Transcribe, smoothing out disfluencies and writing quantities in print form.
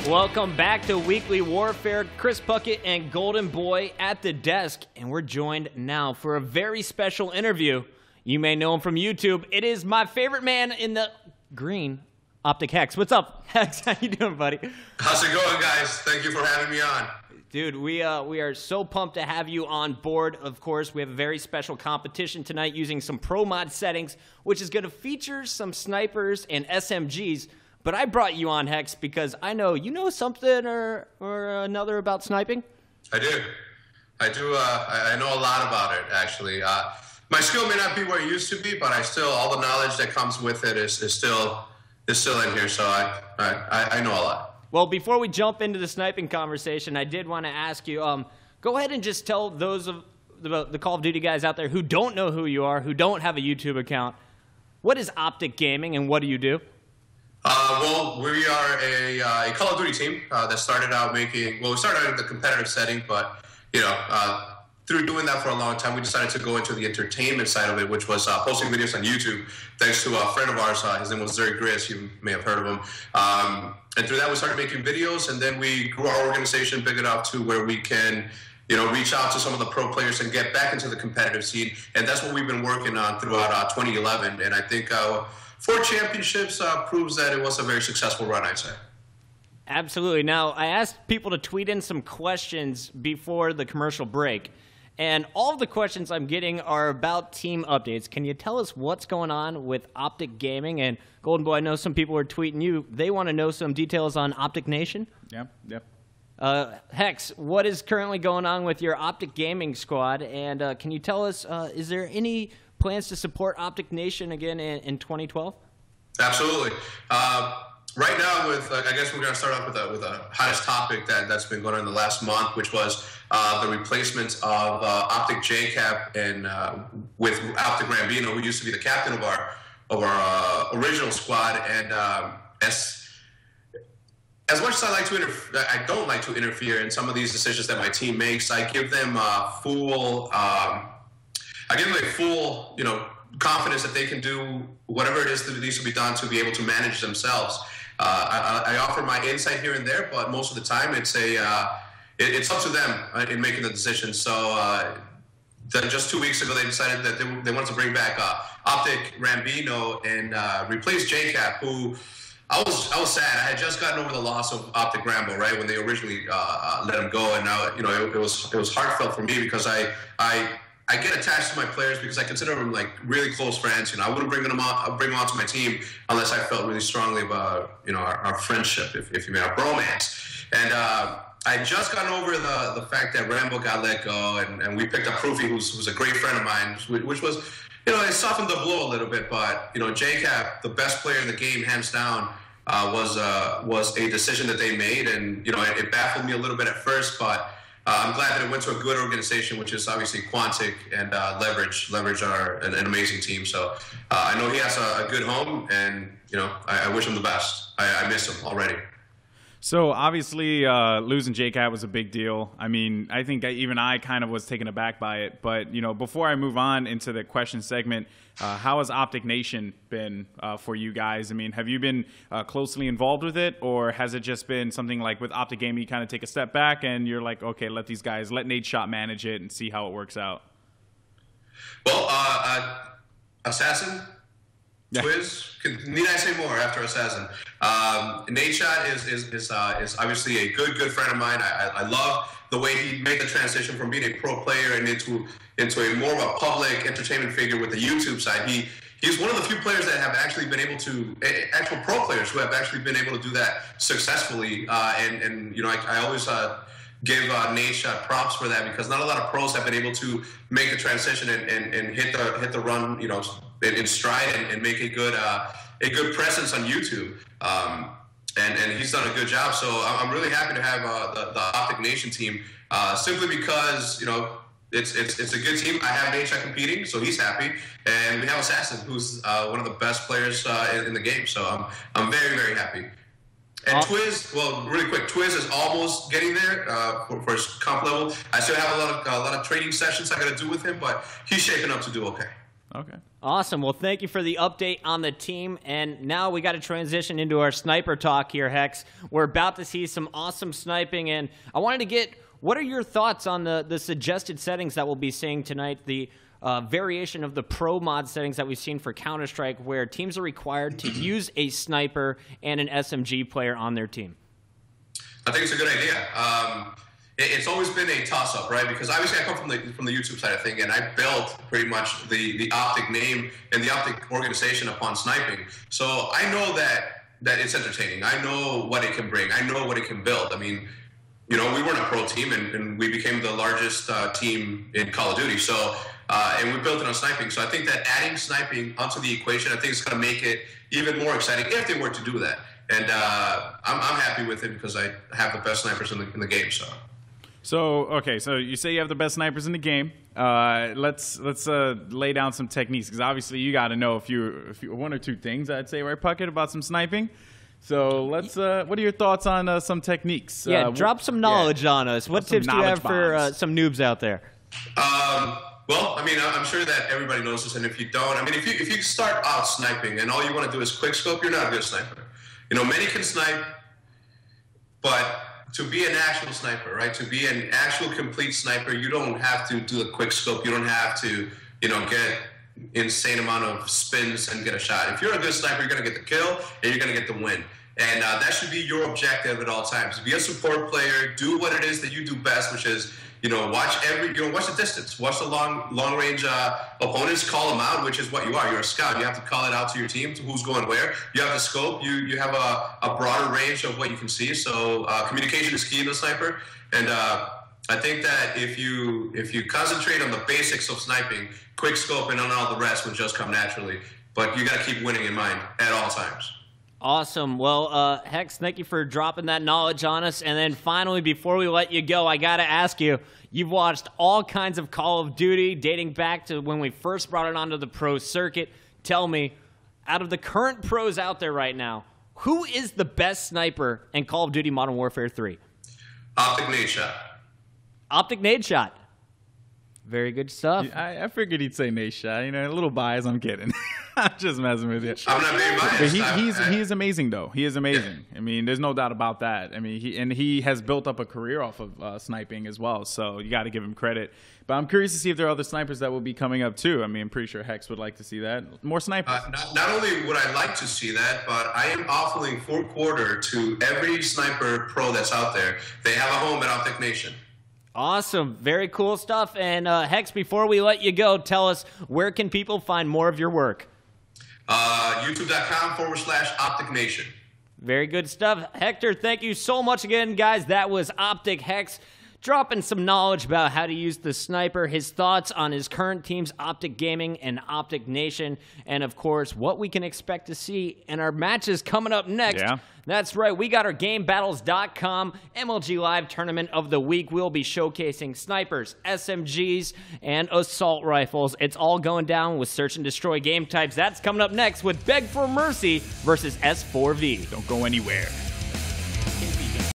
Welcome back to Weekly Warfare. Chris Puckett and Golden Boy at the desk, and we're joined now for a very special interview. You may know him from YouTube. It is my favorite man in the green, Optic Hex. What's up, Hex? How you doing, buddy? How's it going, guys? Thank you for having me on. Dude, we are so pumped to have you on board. Of course, we have a very special competition tonight using some pro mod settings, which is going to feature some snipers and SMGs. But I brought you on, Hex, because I know you know something or another about sniping. I do. I know a lot about it, actually. My skill may not be where it used to be, but all the knowledge that comes with it is still in here. So I know a lot. Well, before we jump into the sniping conversation, I did want to ask you, go ahead and just tell those of the Call of Duty guys out there who don't know who you are, who don't have a YouTube account, what is Optic Gaming and what do you do? Well, we are a Call of Duty team that started out we started out in the competitive setting, but, through doing that for a long time, we decided to go into the entertainment side of it, which was posting videos on YouTube, thanks to a friend of ours. His name was Zeri Gris. You may have heard of him. And through that, we started making videos, and then we grew our organization big enough to where we can reach out to some of the pro players and get back into the competitive scene. And that's what we've been working on throughout 2011. And I think 4 championships proves that it was a very successful run, I'd say. Absolutely. Now, I asked people to tweet in some questions before the commercial break, and all of the questions I'm getting are about team updates. Can you tell us what's going on with Optic Gaming? And Golden Boy, I know some people are tweeting you. They want to know some details on Opticnation. Yep. Hex, what is currently going on with your Optic Gaming squad? And can you tell us, is there any plans to support Opticnation again in 2012? Absolutely. Right now, I guess we're going to start off with the hottest topic that's been going on in the last month, which was the replacement of Optic JCap and with Optic Rambino, who used to be the captain of our original squad. And as much as I don't like to interfere in some of these decisions that my team makes, I give them full confidence that they can do whatever it is that needs to be done to be able to manage themselves. I offer my insight here and there, but most of the time it's up to them in making the decision. So just 2 weeks ago, they decided that they wanted to bring back Optic Rambino and replace JCap, who I was sad. I had just gotten over the loss of Optic Rambo, right, when they originally let him go, and now it was heartfelt for me because I get attached to my players because I consider them like really close friends. I wouldn't bring them onto my team unless I felt really strongly about our friendship, if you may, our bromance. And I just gotten over the fact that Rambo got let go, and we picked up Proofy, who's a great friend of mine, which was it softened the blow a little bit. But JCap, the best player in the game, hands down, was a decision that they made, and it baffled me a little bit at first, but. I'm glad that it went to a good organization, which is obviously Quantic and Leverage. Leverage are an amazing team. So I know he has a good home, and I wish him the best. I miss him already. So obviously losing JCat was a big deal. I mean, I think even I kind of was taken aback by it. But before I move on into the question segment, how has Opticnation been for you guys? I mean, have you been closely involved with it, or has it just been something like with Optic Gaming, you kind of take a step back and you're like, okay, let Nate Shot manage it and see how it works out? Well, Assassin, Twiz. Need I say more after Assassin? Nate Shot is obviously a good friend of mine. I love the way he made the transition from being a pro player and into a more of a public entertainment figure with the YouTube side. He's one of the few players that have actually been able to, actual pro players who have actually been able to do that successfully. I always give Nate Shot props for that, because not a lot of pros have been able to make the transition and hit the run, in stride and make a good presence on YouTube. And he's done a good job. So I'm really happy to have the Opticnation team, simply because it's a good team. I have Nate Shot competing, so he's happy, and we have Assassin, who's one of the best players in the game. So I'm very, very happy. And Twiz, well, really quick, Twiz is almost getting there for his comp level. I still have a lot of training sessions I got to do with him, but he's shaping up to do okay. Okay. Awesome. Well, thank you for the update on the team. And now we got to transition into our sniper talk here, Hex. We're about to see some awesome sniping, and I wanted to get, what are your thoughts on the suggested settings that we'll be seeing tonight, the variation of the pro mod settings that we've seen for Counter-Strike, where teams are required to use a sniper and an SMG player on their team? I think it's a good idea. It's always been a toss-up, right? Because obviously I come from the YouTube side of things, and I built pretty much the Optic name and the Optic organization upon sniping. So I know that it's entertaining. I know what it can bring. I know what it can build. I mean, you know, we weren't a pro team, and we became the largest team in Call of Duty. So, and we built it on sniping. So I think that adding sniping onto the equation, I think it's going to make it even more exciting if they were to do that. And I'm happy with it because I have the best snipers in the game. So okay, so you say you have the best snipers in the game. Let's lay down some techniques, because obviously you got to know if you one or two things, I'd say, right, Puckett, about some sniping. So let's. What are your thoughts on some techniques? Yeah, drop some knowledge on us. What tips do you have for some noobs out there? Well, I mean, I'm sure that everybody knows this, and if you don't, I mean, if you start out sniping and all you want to do is quick scope, you're not a good sniper. You know, many can snipe, but to be an actual sniper, right? To be an actual complete sniper, you don't have to do a quick scope. You don't have to, you know, get insane amount of spins and get a shot. If you're a good sniper, you're gonna get the kill and you're gonna get the win. And that should be your objective at all times. Be a support player. Do what it is that you do best, which is, you know, watch the distance, watch the long range opponents, call them out, which is what you are. You're a scout. You have to call it out to your team, to who's going where. You have the scope. You have a broader range of what you can see. So communication is key in the sniper. And I think that if you concentrate on the basics of sniping, quick scope and on all the rest will just come naturally. But you got to keep winning in mind at all times. Awesome. Well, Hex, thank you for dropping that knowledge on us. And then finally, before we let you go, I got to ask you, you've watched all kinds of Call of Duty dating back to when we first brought it onto the pro circuit. Tell me, out of the current pros out there right now, who is the best sniper in Call of Duty Modern Warfare 3? Opticnation. Optic nade shot. Very good stuff. I figured he'd say nade shot. You know, a little biased. I'm kidding. I'm just messing with you. I'm not being biased. But he is amazing, though. He is amazing. I mean, there's no doubt about that. I mean, he has built up a career off of sniping as well. So you got to give him credit. But I'm curious to see if there are other snipers that will be coming up too. I mean, I'm pretty sure Hex would like to see that. More snipers. Not only would I like to see that, but I am offering full quarter to every sniper pro that's out there. They have a home at Opticnation. Awesome. Very cool stuff. And Hex, before we let you go, tell us, where can people find more of your work? YouTube.com/Opticnation. Very good stuff. Hector, thank you so much again, guys. That was Optic Hex dropping some knowledge about how to use the sniper, his thoughts on his current teams, Optic Gaming and Opticnation, and, of course, what we can expect to see in our matches coming up next. Yeah. That's right. We got our GameBattles.com MLG Live Tournament of the Week. We'll be showcasing snipers, SMGs, and assault rifles. It's all going down with Search and Destroy game types. That's coming up next with Beg for Mercy versus S4V. Don't go anywhere.